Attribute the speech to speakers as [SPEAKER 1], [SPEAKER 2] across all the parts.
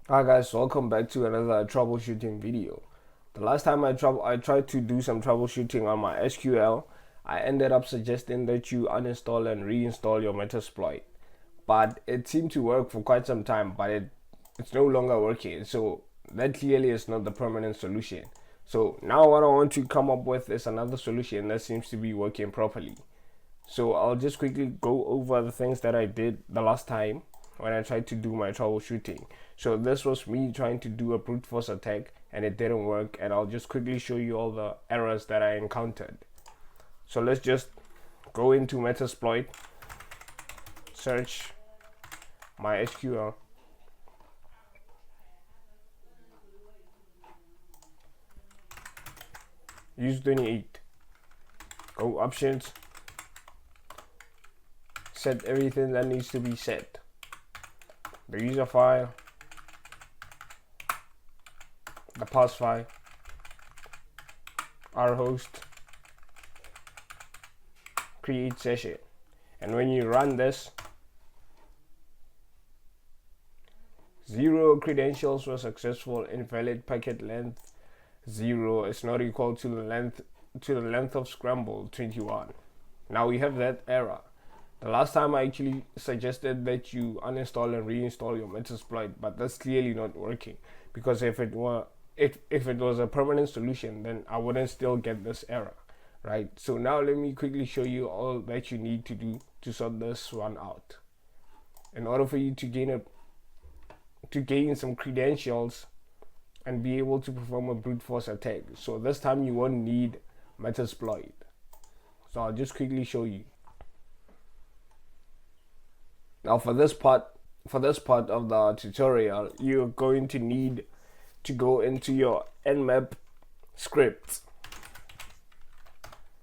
[SPEAKER 1] Hi guys, welcome back to another troubleshooting video. The last time I tried to do some troubleshooting on my SQL, I ended up suggesting that you uninstall and reinstall your Metasploit. But it seemed to work for quite some time, but it's no longer working. So that clearly is not the permanent solution. So now what I want to come up with is another solution that seems to be working properly. So I'll just quickly go over the things that I did the last time when I tried to do my troubleshooting. So this was me trying to do a brute force attack and it didn't work, and I'll just quickly show you all the errors that I encountered. So let's just go into Metasploit, search MySQL, use 28, go options, set everything that needs to be set, the user file, the pass file, our host, create session, and when you run this, 0 credentials were successful, invalid packet length 0 is not equal to the length of scramble 21. Now we have that error. The last time I actually suggested that you uninstall and reinstall your Metasploit, but that's clearly not working, because if it was a permanent solution, then I wouldn't still get this error, right? So now let me quickly show you all that you need to do to sort this one out. In order for you to gain some credentials and be able to perform a brute force attack, so this time you won't need Metasploit. So I'll just quickly show you. Now for this part of the tutorial, you're going to need to go into your nmap script.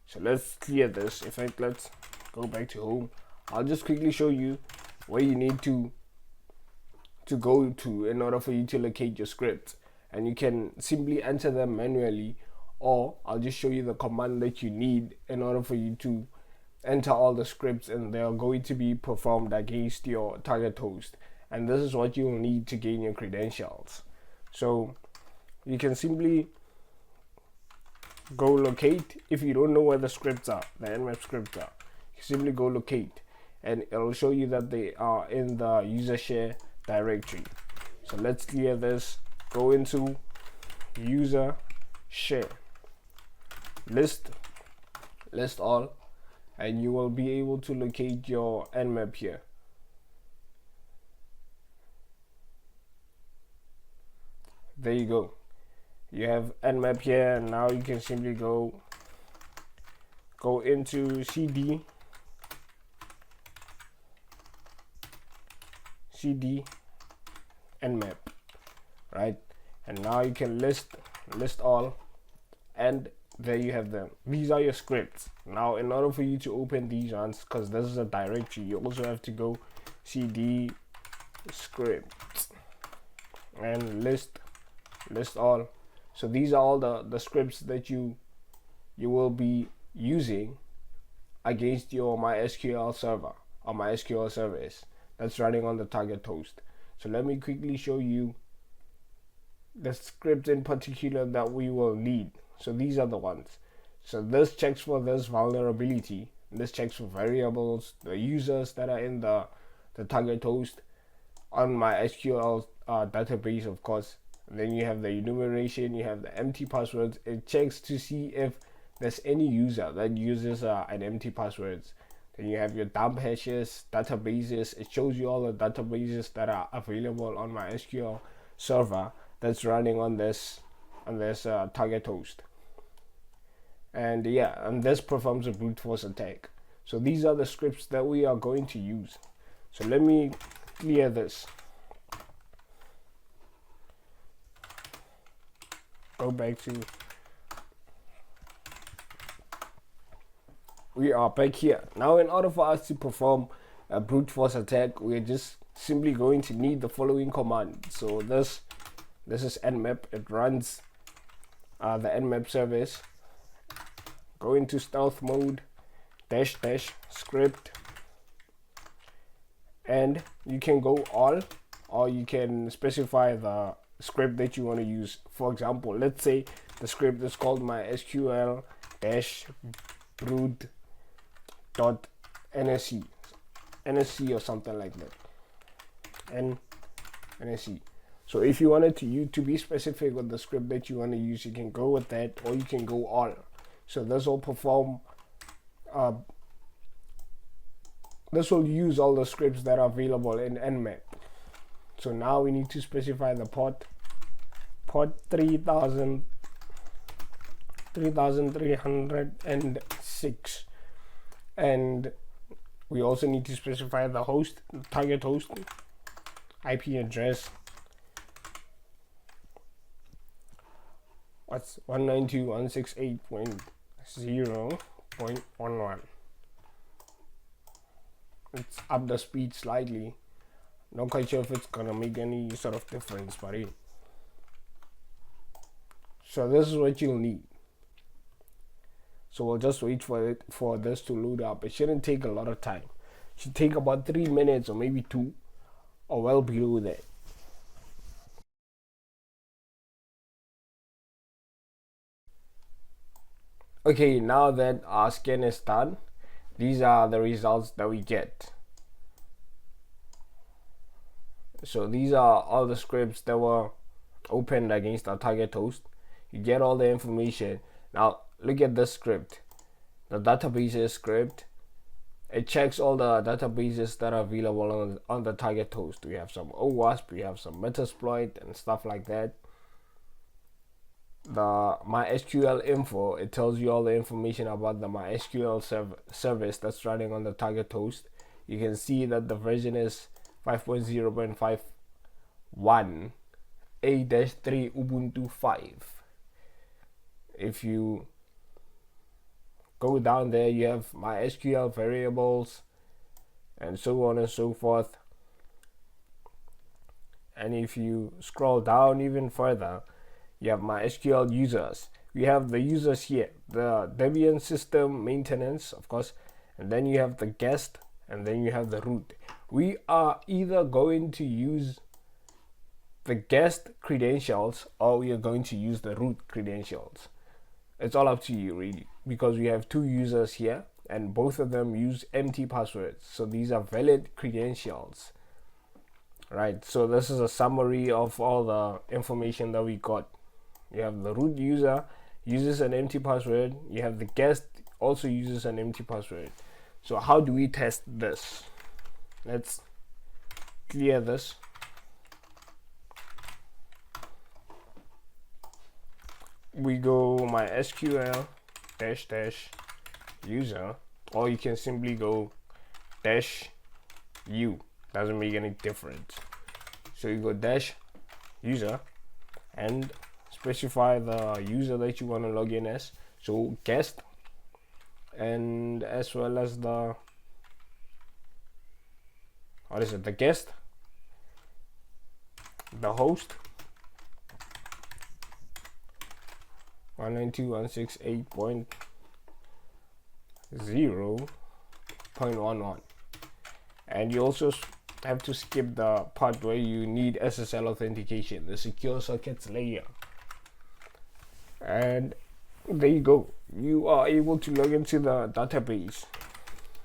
[SPEAKER 1] So let's clear this. In fact, let's go back to home. I'll just quickly show you where you need to go to in order for you to locate your scripts, and you can simply enter them manually, or I'll just show you the command that you need in order for you to enter all the scripts, and they are going to be performed against your target host, and this is what you will need to gain your credentials. So you can simply go locate. If you don't know where the scripts are, the nmap scripts are, you simply go locate, and it'll show you that they are in the user share directory. So let's clear this. Go into user share, list all, and you will be able to locate your nmap here. There you go. You have nmap here, and now you can simply go into cd nmap, right? And now you can list all, and there you have them. These are your scripts. Now in order for you to open these ones, because this is a directory, you also have to go cd scripts and list all. So these are all the scripts that you will be using against your MySQL server or MySQL service that's running on the target host. So let me quickly show you the script in particular that we will need. So these are the ones. So this checks for this vulnerability, this checks for variables, the users that are in the target host on my SQL database, of course. And then you have the enumeration, you have the empty passwords. It checks to see if there's any user that uses an empty passwords. Then you have your dump hashes, databases. It shows you all the databases that are available on my SQL server that's running on this target host. And yeah, and this performs a brute force attack. So these are the scripts that we are going to use. So let me clear this. Go back to, we are back here. Now in order for us to perform a brute force attack, we are just simply going to need the following command. So this is nmap. It runs the nmap service. Go into stealth mode, -- script, and you can go all or you can specify the script that you want to use. For example, let's say the script is called MySQL root dot nsc or something like that, nsc. So if you wanted to be specific with the script that you want to use, you can go with that, or you can go all. So this will perform this will use all the scripts that are available in nmap. So now we need to specify the port 3306, and we also need to specify the host, target host, IP address. What's 192.168.0.11. Let's up the speed slightly. Not quite sure if it's gonna make any sort of difference, but hey. So this is what you'll need. So we'll just wait for this to load up. It shouldn't take a lot of time. It should take about 3 minutes or maybe 2, or well below that. Okay, now that our scan is done, these are the results that we get. So these are all the scripts that were opened against our target host. You get all the information. Now look at this script, the databases script. It checks all the databases that are available on the target host. We have some OWASP, we have some Metasploit and stuff like that. The MySQL info, it tells you all the information about the MySQL service that's running on the target host. You can see that the version is 5.0.51 A-3 Ubuntu 5. If you go down there, you have MySQL variables and so on and so forth. And if you scroll down even further, you have MySQL users. We have the users here, the Debian system maintenance, of course, and then you have the guest, and then you have the root. We are either going to use the guest credentials, or we are going to use the root credentials. It's all up to you really, because we have 2 users here and both of them use empty passwords, so these are valid credentials. Right, so this is a summary of all the information that we got. You have the root user uses an empty password, you have the guest also uses an empty password. So how do we test this? Let's clear this. We go MySQL -- user, or you can simply go -u, doesn't make any difference. So you go -user and specify the user that you want to log in as, so guest, and as well as the the guest, the host 192.168.0.11, and you also have to skip the part where you need SSL authentication, the secure sockets layer. And there you go, you are able to log into the database.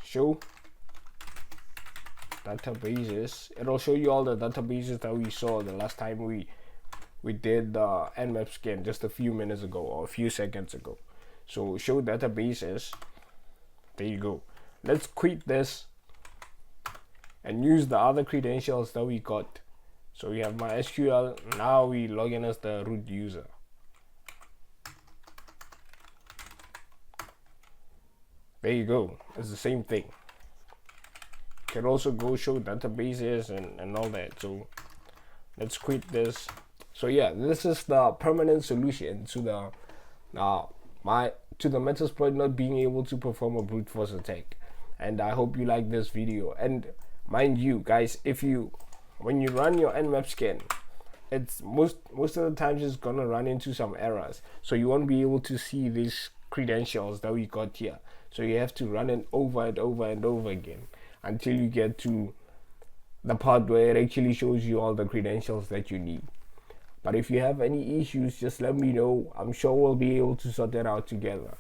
[SPEAKER 1] Show databases. It'll show you all the databases that we saw the last time we did the nmap scan just a few minutes ago or a few seconds ago. So show databases, there you go. Let's quit this and use the other credentials that we got. So we have MySQL, now we log in as the root user. There you go, it's the same thing. You can also go show databases and all that. So let's quit this. So yeah, this is the permanent solution to the Metasploit not being able to perform a brute force attack. And I hope you like this video. And mind you guys, when you run your nmap scan, it's most of the times it's gonna run into some errors, so you won't be able to see these credentials that we got here. So you have to run it over and over and over again until you get to the part where it actually shows you all the credentials that you need. But if you have any issues, just let me know. I'm sure we'll be able to sort that out together.